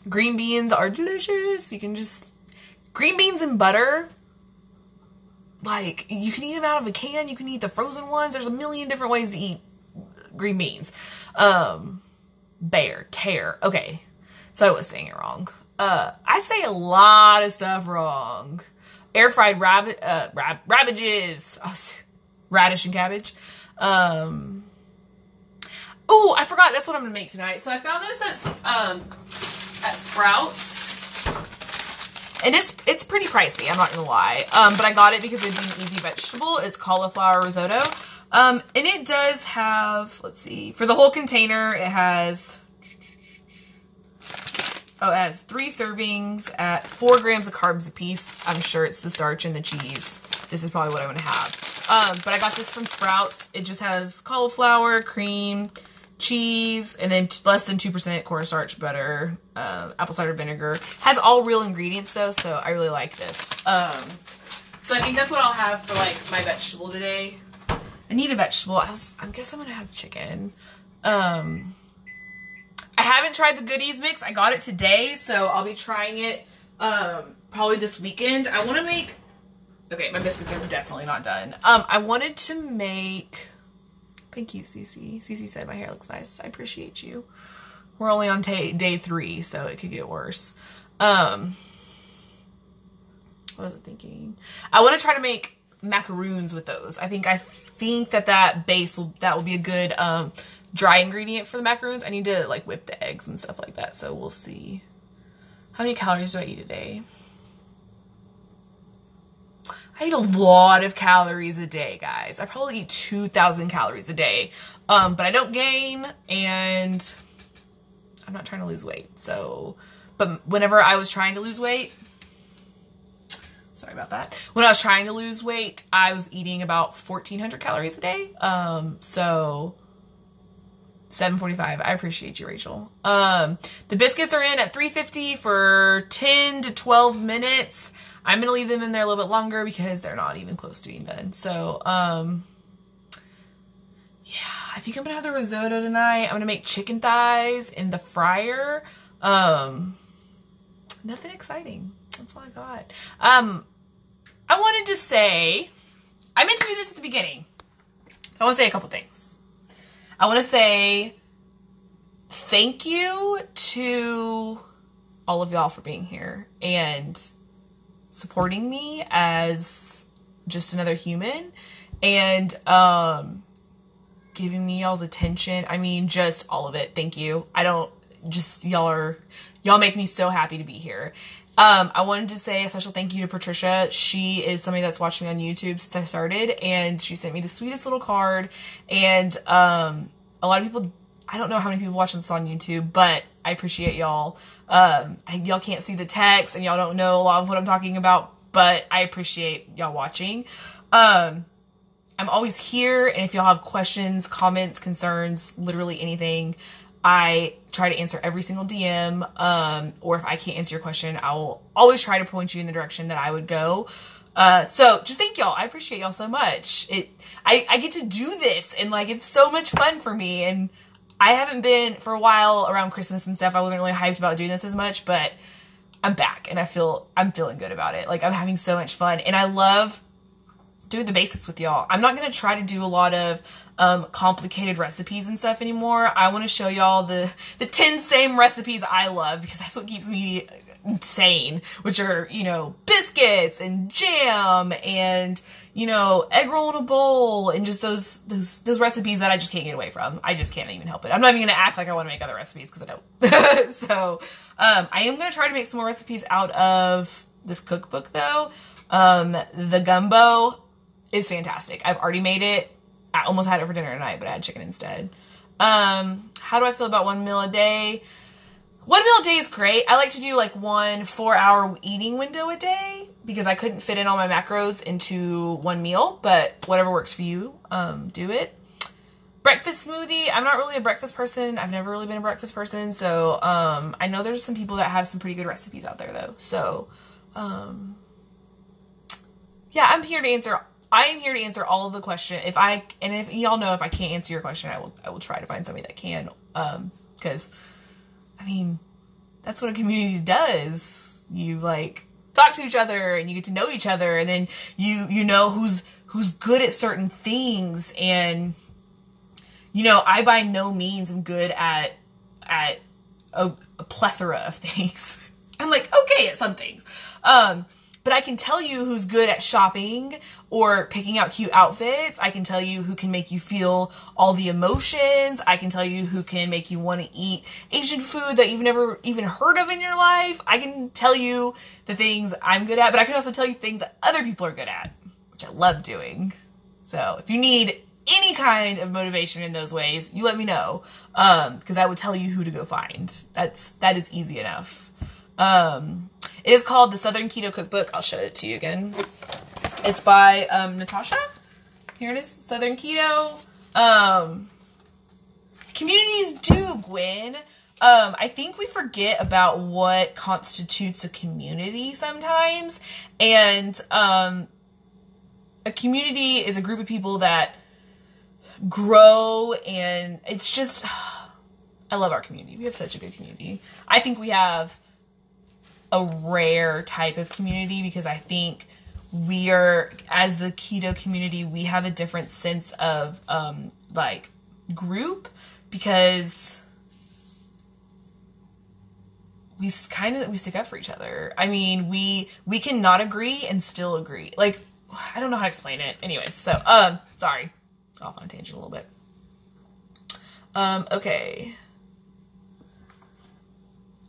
Green beans are delicious. You can just, green beans and butter. Like, you can eat them out of a can. You can eat the frozen ones. There's a million different ways to eat green beans. Tear. Okay. So I was saying it wrong. I say a lot of stuff wrong. Air fried rabbages. Radish and cabbage. Oh, I forgot. That's what I'm gonna make tonight. So I found this at Sprouts, and it's pretty pricey. I'm not gonna lie. But I got it because it'd be an easy vegetable. It's cauliflower risotto. And it does have, let's see, for the whole container, it has 3 servings at 4 grams of carbs a piece. I'm sure it's the starch and the cheese. This is probably what I'm going to have. But I got this from Sprouts. It just has cauliflower, cream, cheese, and then less than 2% cornstarch, butter, apple cider vinegar. Has all real ingredients though, so I really like this. So I think that's what I'll have for like my vegetable today. I need a vegetable. I guess I'm going to have chicken. I haven't tried the goodies mix. I got it today, so I'll be trying it probably this weekend. I want to make... Okay, my biscuits are definitely not done. I wanted to make... Thank you, Cece. Cece said my hair looks nice. I appreciate you. We're only on day 3, so it could get worse. What was I thinking? I want to try to make macaroons with those. I think that base will be a good dry ingredient for the macaroons. I need to like whip the eggs and stuff like that, so we'll see. How many calories do I eat a day? I eat a lot of calories a day, guys. I probably eat 2,000 calories a day, but I don't gain, and I'm not trying to lose weight. So, but whenever I was trying to lose weight, sorry about that. When I was trying to lose weight, I was eating about 1,400 calories a day. So 7:45. I appreciate you, Rachel. The biscuits are in at 350 for 10 to 12 minutes. I'm going to leave them in there a little bit longer because they're not even close to being done. So, yeah, I think I'm going to have the risotto tonight. I'm going to make chicken thighs in the fryer. Nothing exciting. That's all I got. I wanted to say, I meant to do this at the beginning. I want to say a couple things. I want to say thank you to all of y'all for being here and supporting me as just another human and giving me y'all's attention. I mean, just all of it. Thank you. Y'all make me so happy to be here. I wanted to say a special thank you to Patricia. She is somebody that's watched me on YouTube since I started, and she sent me the sweetest little card. And a lot of people, I don't know how many people watch this on YouTube, but I appreciate y'all. Y'all can't see the text, and y'all don't know a lot of what I'm talking about, but I appreciate y'all watching. I'm always here, and if y'all have questions, comments, concerns, literally anything, I try to answer every single DM, or if I can't answer your question, I will always try to point you in the direction that I would go. So just thank y'all. I appreciate y'all so much. I get to do this, and like, it's so much fun for me, and I haven't been for a while around Christmas and stuff. I wasn't really hyped about doing this as much, but I'm back, and I'm feeling good about it. Like, I'm having so much fun, and I love doing the basics with y'all. I'm not going to try to do a lot of complicated recipes and stuff anymore. I want to show y'all the 10 same recipes I love, because that's what keeps me sane, which are, biscuits and jam and, egg roll in a bowl, and just those recipes that I just can't get away from. I just can't even help it. I'm not even going to act like I want to make other recipes, because I don't. So, I am going to try to make some more recipes out of this cookbook, though. The gumbo is fantastic. I've already made it I almost had it for dinner tonight, but I had chicken instead. How do I feel about 1 meal a day? 1 meal a day is great. I like to do like 1 4-hour eating window a day because I couldn't fit in all my macros into 1 meal, but whatever works for you, do it. Breakfast smoothie. I'm not really a breakfast person. I've never really been a breakfast person. So, I know there's some people that have some pretty good recipes out there though. So, yeah, I am here to answer all of the questions. If y'all know if I can't answer your question, I will try to find somebody that can. Because, I mean, that's what a community does. You like talk to each other and you get to know each other, and then you know who's good at certain things. And I by no means am good at a plethora of things. I'm like okay at some things. But I can tell you who's good at shopping or picking out cute outfits. I can tell you who can make you feel all the emotions. I can tell you who can make you want to eat Asian food that you've never even heard of in your life. I can tell you the things I'm good at, but I can also tell you things that other people are good at, which I love doing. So if you need any kind of motivation in those ways, you let me know. Because I would tell you who to go find. That is easy enough. It is called the Southern Keto Cookbook. I'll show it to you again. It's by Natasha. Here it is, Southern Keto. Communities do, Gwen. I think we forget about what constitutes a community sometimes. And a community is a group of people that grow, and it's just... I love our community. We have such a good community. I think we have a rare type of community because I think we are, as the keto community, we have a different sense of like group because we stick up for each other. I mean, we can not agree and still agree. Like, I don't know how to explain it. Anyways, so sorry, off on a tangent a little bit. Okay.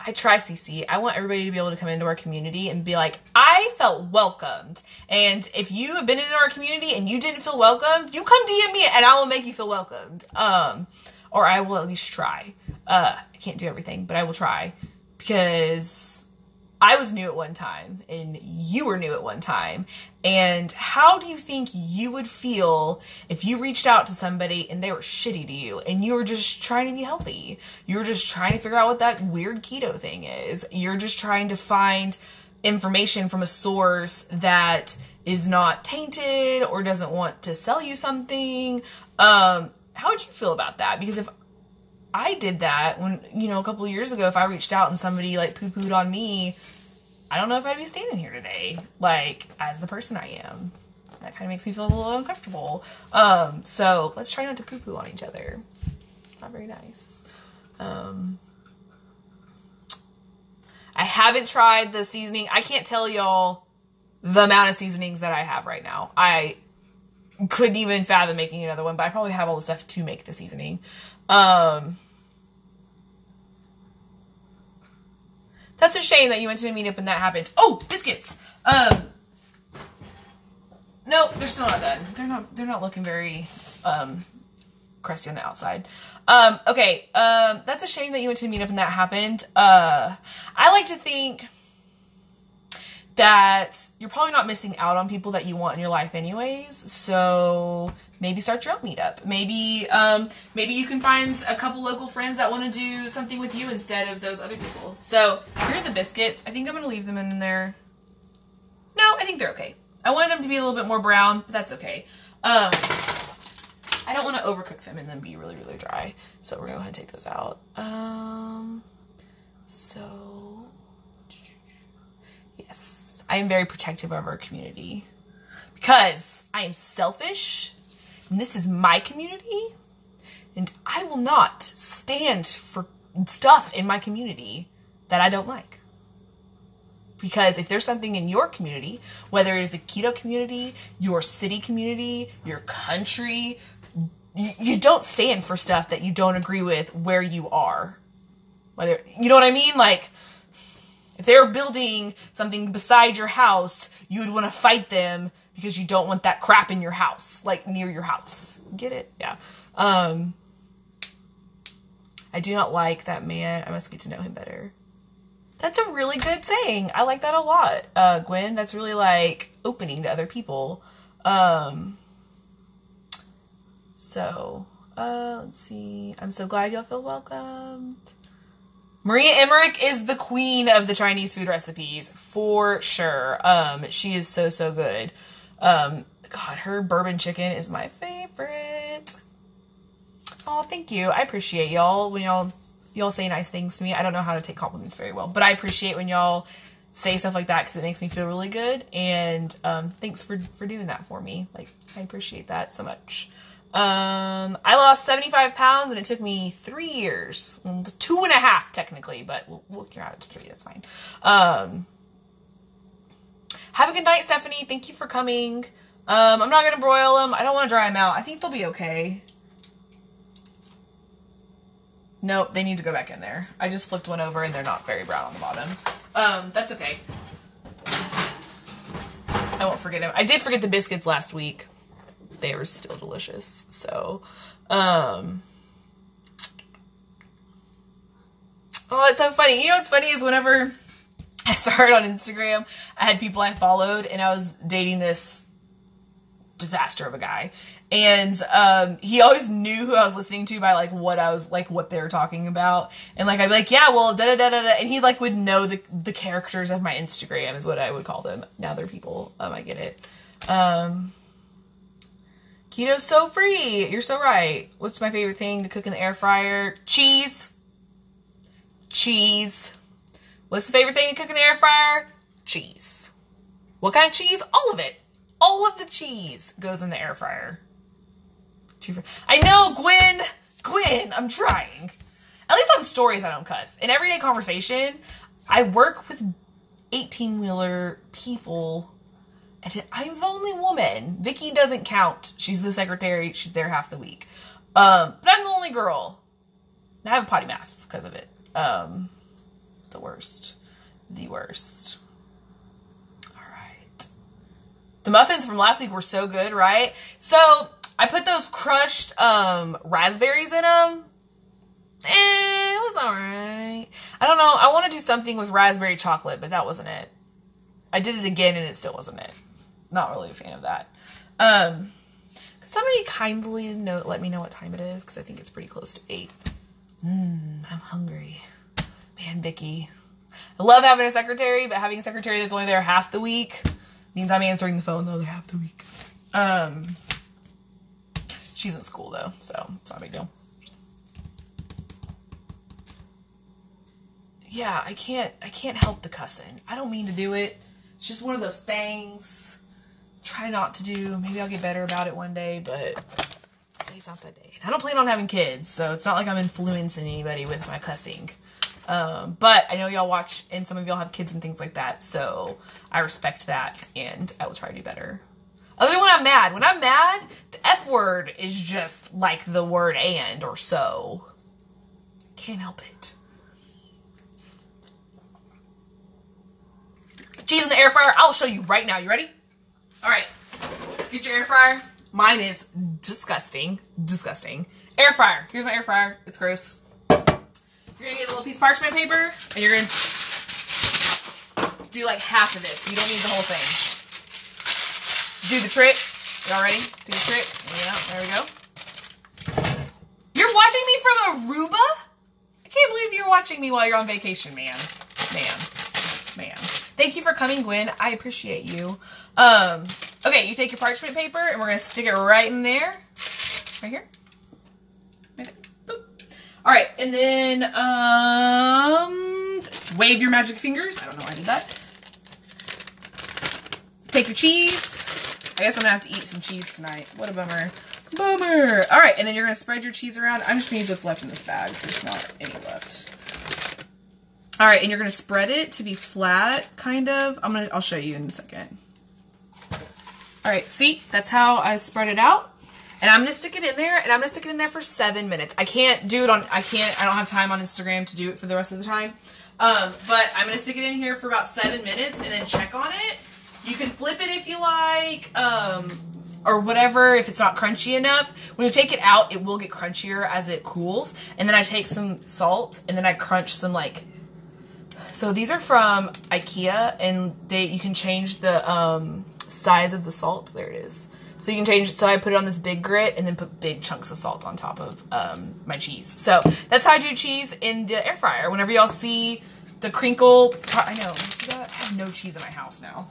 I try, CC. I want everybody to be able to come into our community and be like, I felt welcomed. And if you have been in our community and you didn't feel welcomed, you come DM me and I will make you feel welcomed. Or I will at least try. I can't do everything, but I will try. Because I was new at one time and you were new at one time. And how do you think you would feel if you reached out to somebody and they were shitty to you and you were just trying to be healthy? You were just trying to figure out what that weird keto thing is. You're just trying to find information from a source that is not tainted or doesn't want to sell you something. How would you feel about that? Because if I did that when, a couple of years ago, if I reached out and somebody like poo-pooed on me, I don't know if I'd be standing here today, like, as the person I am. That kind of makes me feel a little uncomfortable. So let's try not to poo-poo on each other. Not very nice. I haven't tried the seasoning. I can't tell y'all the amount of seasonings that I have right now. I couldn't even fathom making another one, but I probably have all the stuff to make the seasoning. That's a shame that you went to a meetup and that happened. Oh, biscuits. No, they're still not done. They're not looking very, crusty on the outside. Okay. That's a shame that you went to a meetup and that happened. I like to think that you're probably not missing out on people that you want in your life anyways. So maybe start your own meetup. Maybe you can find a couple local friends that want to do something with you instead of those other people. So here are the biscuits. I think I'm going to leave them in there. No, I think they're okay. I wanted them to be a little bit more brown, but that's okay. I don't want to overcook them and then be really, really dry. So we're going to go ahead and take those out. So yes. I am very protective of our community because I am selfish and this is my community and I will not stand for stuff in my community that I don't like. Because if there's something in your community, whether it is a keto community, your city community, your country, you don't stand for stuff that you don't agree with where you are. Whether, you know what I mean? Like, if they're building something beside your house, you would want to fight them because you don't want that crap in your house, like near your house. Get it? Yeah. I do not like that man. I must get to know him better. That's a really good saying. I like that a lot, Gwen. That's really like opening to other people. Let's see. I'm so glad y'all feel welcomed. Maria Emmerich is the queen of the Chinese food recipes for sure. She is so, so good. God, her bourbon chicken is my favorite. Oh, thank you. I appreciate y'all when y'all say nice things to me. I don't know how to take compliments very well, but I appreciate when y'all say stuff like that because it makes me feel really good. And thanks for doing that for me. Like, I appreciate that so much. I lost 75 pounds and it took me 3 years. 2.5 technically, but we'll count it to 3. That's fine. Have a good night, Stephanie. Thank you for coming. I'm not going to broil them. I don't want to dry them out. I think they'll be okay. Nope, they need to go back in there. I just flipped one over and they're not very brown on the bottom. That's okay. I won't forget them. I did forget the biscuits last week. They were still delicious. So, oh, it's so funny. You know what's funny is whenever I started on Instagram, I had people I followed and I was dating this disaster of a guy. And he always knew who I was listening to by like what I was like, what they were talking about. And like I'd be like, yeah, well, da da da da da. And he like would know the characters of my Instagram is what I would call them. Now they're people. I get it. Keto's so free. You're so right. What's my favorite thing to cook in the air fryer? Cheese. Cheese. What's the favorite thing to cook in the air fryer? Cheese. What kind of cheese? All of it. All of the cheese goes in the air fryer. I know, Gwen. Gwen, I'm trying. At least on stories, I don't cuss. In everyday conversation, I work with 18-wheeler people. And I'm the only woman. Vicky doesn't count. She's the secretary. She's there half the week. But I'm the only girl. And I have a potty mouth because of it. The worst. The worst. All right. The muffins from last week were so good, right? So I put those crushed raspberries in them. It was all right. I don't know. I want to do something with raspberry chocolate, but that wasn't it. I did it again and it still wasn't it. Not really a fan of that. Could somebody kindly let me know what time it is? Because I think it's pretty close to 8. I'm hungry. Man, Vicky. I love having a secretary, but having a secretary that's only there half the week means I'm answering the phone the other half the week. She's in school though, so it's not a big deal. Yeah, I can't help the cussing. I don't mean to do it. It's just one of those things. Try not to do. Maybe I'll get better about it one day, but today's not that day. I don't plan on having kids, so it's not like I'm influencing anybody with my cussing. But I know y'all watch, and some of y'all have kids and things like that, so I respect that, and I will try to do better. Other than when I'm mad. When I'm mad, the F word is just like the word and or so. Can't help it. Cheese in the air fryer. I'll show you right now. You ready? All right. Get your air fryer. Mine is disgusting. Disgusting. Air fryer. Here's my air fryer. It's gross. You're going to get a little piece of parchment paper, and you're going to do like half of this. You don't need the whole thing. Do the trick. Y'all ready? Do the trick. Yeah, there we go. You're watching me from Aruba? I can't believe you're watching me while you're on vacation, man. Man. Thank you for coming, Gwen. I appreciate you. Okay, you take your parchment paper and we're going to stick it right in there. Right here. Right there. Boop. All right, and then wave your magic fingers. I don't know why I did that. Take your cheese. I guess I'm going to have to eat some cheese tonight. What a bummer. Bummer. All right, and then you're going to spread your cheese around. I'm just going to use what's left in this bag. There's not any left. All right, and you're going to spread it to be flat, kind of. I'll show you in a second. All right, see? That's how I spread it out. And I'm going to stick it in there, and I'm going to stick it in there for 7 minutes. I don't have time on Instagram to do it for the rest of the time. But I'm going to stick it in here for about 7 minutes and then check on it. You can flip it if you like, or whatever, if it's not crunchy enough. When you take it out, it will get crunchier as it cools. And then I take some salt, and then I crunch some, like... So these are from IKEA, and you can change the size of the salt. There it is. So you can change it. So I put it on this big grit, and then put big chunks of salt on top of my cheese. So that's how I do cheese in the air fryer. Whenever y'all see the crinkle... I know. See that? I have no cheese in my house now.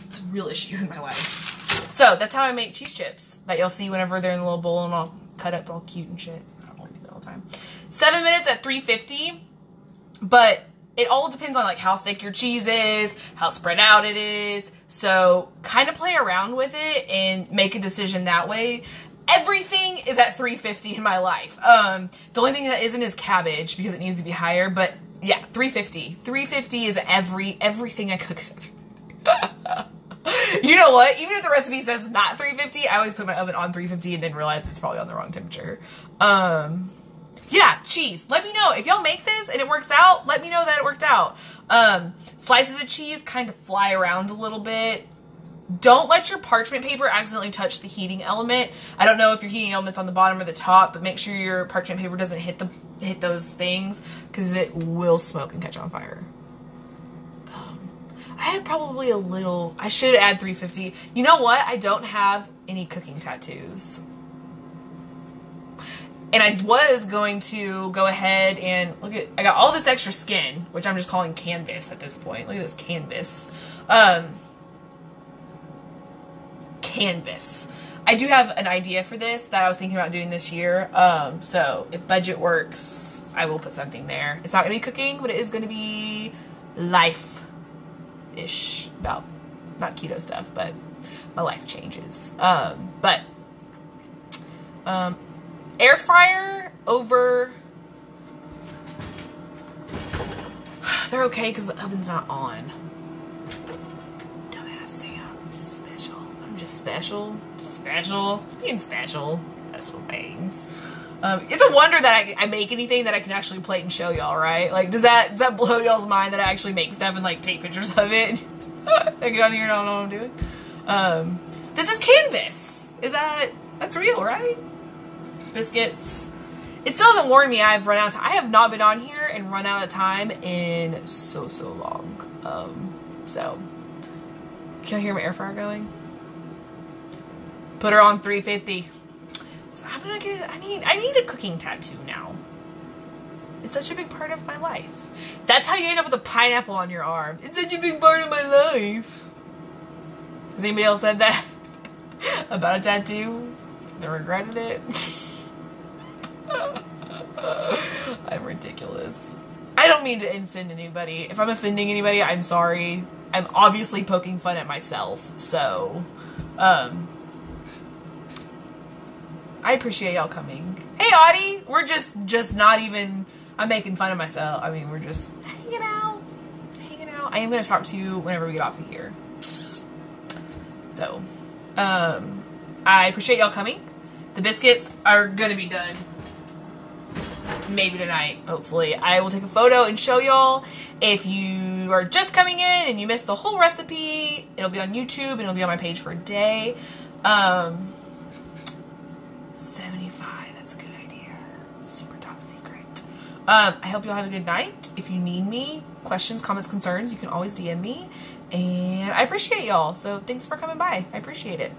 It's a real issue in my life. So that's how I make cheese chips that you'll see whenever they're in a little bowl and all cut up all cute and shit. I don't like to do that all the time. 7 minutes at 350, but it all depends on like how thick your cheese is, how spread out it is. So kind of play around with it and make a decision that way. Everything is at 350 in my life. The only thing that isn't is cabbage because it needs to be higher. But yeah, 350. 350 is everything I cook is at 350. You know what? Even if the recipe says not 350, I always put my oven on 350 and then realize it's probably on the wrong temperature. Yeah, cheese. Let me know. If y'all make this and it works out, let me know that it worked out. Slices of cheese kind of fly around a little bit. Don't let your parchment paper accidentally touch the heating element. I don't know if your heating element's on the bottom or the top, but make sure your parchment paper doesn't hit those things because it will smoke and catch on fire. I have probably a little... I should add 350. You know what? I don't have any cooking tattoos. And I was going to go ahead and look at... I got all this extra skin, which I'm just calling canvas at this point. Look at this canvas. Canvas. I do have an idea for this that I was thinking about doing this year. So if budget works, I will put something there. It's not going to be cooking, but it is going to be life-ish. About, not keto stuff, but my life changes. Air fryer over... They're okay because the oven's not on. Dumbass Sam. I'm just special. I'm just special. Just special. Being special. Special things. It's a wonder that I make anything that I can actually plate and show y'all, right? Like, does that blow y'all's mind that I actually make stuff and, like, take pictures of it? I get on here and I don't know what I'm doing. This is canvas. That's real, right? Biscuits. It still hasn't warned me I've run out of time. I have not been on here and run out of time in so long. So, can y'all hear my air fryer going? Put her on 350. So I'm gonna get it. I need a cooking tattoo now. It's such a big part of my life. That's how you end up with a pineapple on your arm. It's such a big part of my life. Has anybody else said that about a tattoo? They regretted it. I'm ridiculous. I don't mean to offend anybody. If I'm offending anybody, I'm sorry. I'm obviously poking fun at myself. So, I appreciate y'all coming. Hey, Audie! We're just not even... I'm making fun of myself. I mean, we're just hanging out. I am going to talk to you whenever we get off of here. So, I appreciate y'all coming. The biscuits are going to be done. Maybe tonight, hopefully. I will take a photo and show y'all. If you are just coming in and you missed the whole recipe, it'll be on YouTube and it'll be on my page for a day. 75, that's a good idea. Super top secret. I hope y'all have a good night. If you need me, questions, comments, concerns, you can always DM me. And I appreciate y'all. So thanks for coming by. I appreciate it.